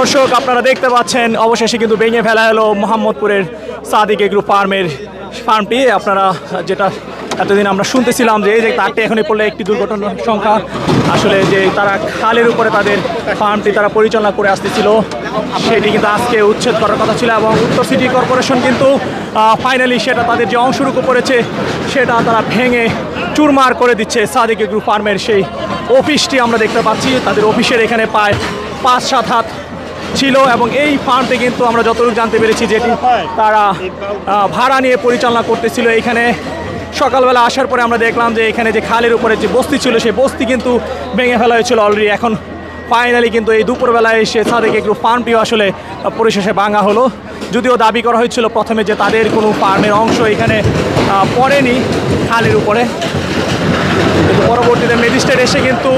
দর্শক আপনারা দেখতে পাচ্ছেন অবশেষে কিন্তু ভেঙে ফেলা হলো মোহাম্মদপুরের সাদিক এগ্রো ফার্মটি। আপনারা যেটা এতদিন আমরা শুনতেছিলাম যে এই যে তারটি এখনই পড়লে একটি দুর্ঘটনার সংখ্যা, আসলে যে তারা খালের উপরে তাদের ফার্মটি তারা পরিচালনা করে আসতেছিল সেটি কিন্তু আজকে উচ্ছেদ করার কথা ছিল, এবং উত্তর সিটি কর্পোরেশন কিন্তু ফাইনালি সেটা তাদের যে অংশটুকু পড়েছে সেটা তারা ভেঙে চুরমার করে দিচ্ছে। সাদিক এগ্রো ফার্মের সেই অফিসটি আমরা দেখতে পাচ্ছি, তাদের অফিসের এখানে প্রায় 5-7 হাত ছিল, এবং এই ফার্মটি কিন্তু আমরা যতটুকু জানতে পেরেছি যেটি তারা ভাড়া নিয়ে পরিচালনা করতেছিল। এখানে সকালবেলা আসার পরে আমরা দেখলাম যে এখানে যে খালের উপরে যে বস্তি ছিল সেই বস্তি কিন্তু ভেঙে ফেলা হয়েছিল অলরেডি। এখন ফাইনালি কিন্তু এই দুপুরবেলায় এসে সাদিক এগ্রো ফার্মটিও আসলে পরিশেষে ভাঙা হলো। যদিও দাবি করা হয়েছিল প্রথমে যে তাদের কোনো ফার্মের অংশ এখানে পড়েনি খালের উপরে, কিন্তু পরবর্তীতে ম্যাজিস্ট্রেট এসে কিন্তু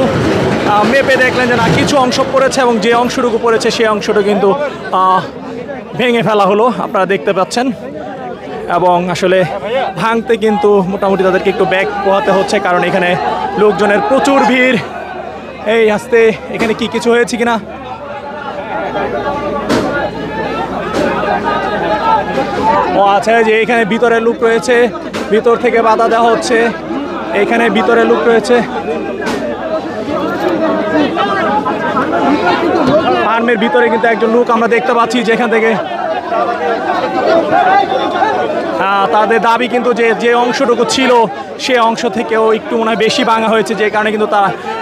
মেপে দেখলেন যে না, কিছু অংশ পড়েছে, এবং যে অংশটুকু পড়েছে সেই অংশটা কিন্তু ভেঙে ফেলা হলো, আপনারা দেখতে পাচ্ছেন। এবং আসলে ভাঙতে কিন্তু মোটামুটি তাদেরকে একটু ব্যাক পোহাতে হচ্ছে, কারণ এখানে লোকজনের প্রচুর ভিড়। এই আস্তে এখানে কি কিছু হয়েছে কিনা, ও আচ্ছা, যে এখানে ভিতরে লোক রয়েছে, ভিতর থেকে বাধা দেওয়া হচ্ছে, এখানে ভিতরে লোক রয়েছে। ফার্মের ভিতরে কিন্তু একজন লোক আমরা দেখতে পাচ্ছি, যেখান থেকে তাদের দাবি কিন্তু যে অংশটুকু ছিল সে অংশ থেকেও একটু মনে হয় বেশি ভাঙা হয়েছে, যে কারণে কিন্তু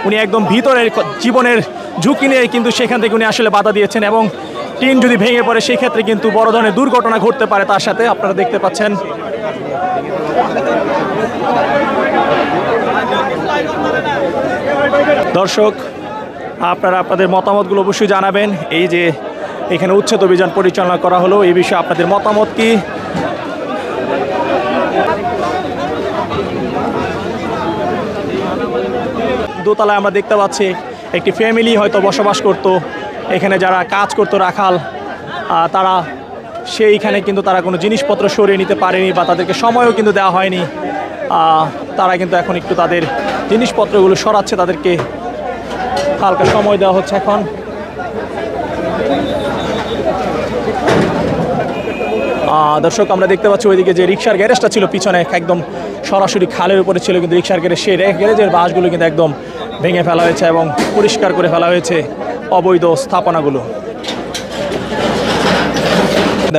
উনি একদম ভিতরের জীবনের ঝুঁকি নিয়ে কিন্তু সেখান থেকে উনি আসলে বাধা দিয়েছেন, এবং টিন যদি ভেঙে পড়ে সেই ক্ষেত্রে কিন্তু বড় ধরনের দুর্ঘটনা ঘটতে পারে তার সাথে, আপনারা দেখতে পাচ্ছেন। দর্শক আপনারা আপনাদের মতামতগুলো অবশ্যই জানাবেন। এই যে এখানে উচ্ছেদ অভিযান পরিচালনা করা হলো, এই বিষয়ে আপনাদের মতামত কি? দোতলায় আমরা দেখতে পাচ্ছি একটি ফ্যামিলি হয়তো বসবাস করত, এখানে যারা কাজ করতো রাখাল, তারা সেইখানে কিন্তু তারা কোনো জিনিসপত্র সরিয়ে নিতে পারেনি, বা তাদেরকে সময়ও কিন্তু দেওয়া হয়নি। তারা কিন্তু এখন একটু তাদের জিনিসপত্রগুলো সরাচ্ছে, তাদেরকে হালকা সময় দেওয়া হচ্ছে এখন। দর্শক আমরা দেখতে পাচ্ছি ওইদিকে যে রিক্সার গ্যারেজটা ছিল পিছনে একদম সরাসরি খালের উপরে ছিল, কিন্তু রিক্সার গ্যারেজ সেই গ্যারেজের বাসগুলো কিন্তু একদম ভেঙে ফেলা হয়েছে এবং পরিষ্কার করে ফেলা হয়েছে অবৈধ স্থাপনাগুলো,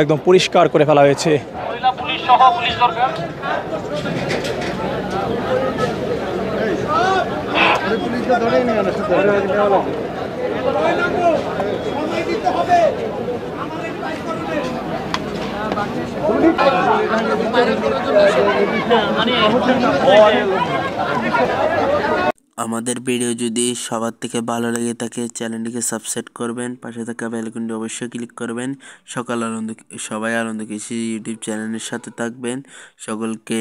একদম পরিষ্কার করে ফেলা হয়েছে। আমাদের ভিডিও যদি সবার থেকে ভালো লেগে থাকে চ্যানেলটিকে সাবস্ক্রাইব করবেন, পাশে থাকা বেল আইকনটি অবশ্যই ক্লিক করবেন। সবাই আনন্দ কৃষি ইউটিউব চ্যানেলের সাথে থাকবেন। সকলকে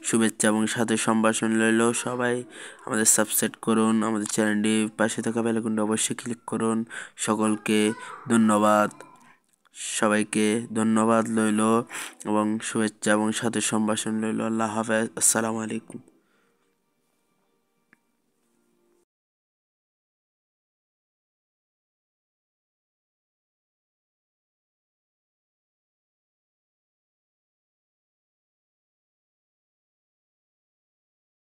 শুভেচ্ছা এবং সাথে সম্ভাষণ রইল। সবাই আমাদের সাবস্ক্রাইব করুন, আমাদের চ্যানেলটি পাশে থাকা বেল আইকনটি অবশ্যই ক্লিক করুন। সকলকে ধন্যবাদ, সবাইকে ধন্যবাদ রইল এবং শুভেচ্ছা এবং সাথে সম্ভাষণ রইল। আল্লাহ হাফেজ, আসসালামু আলাইকুম।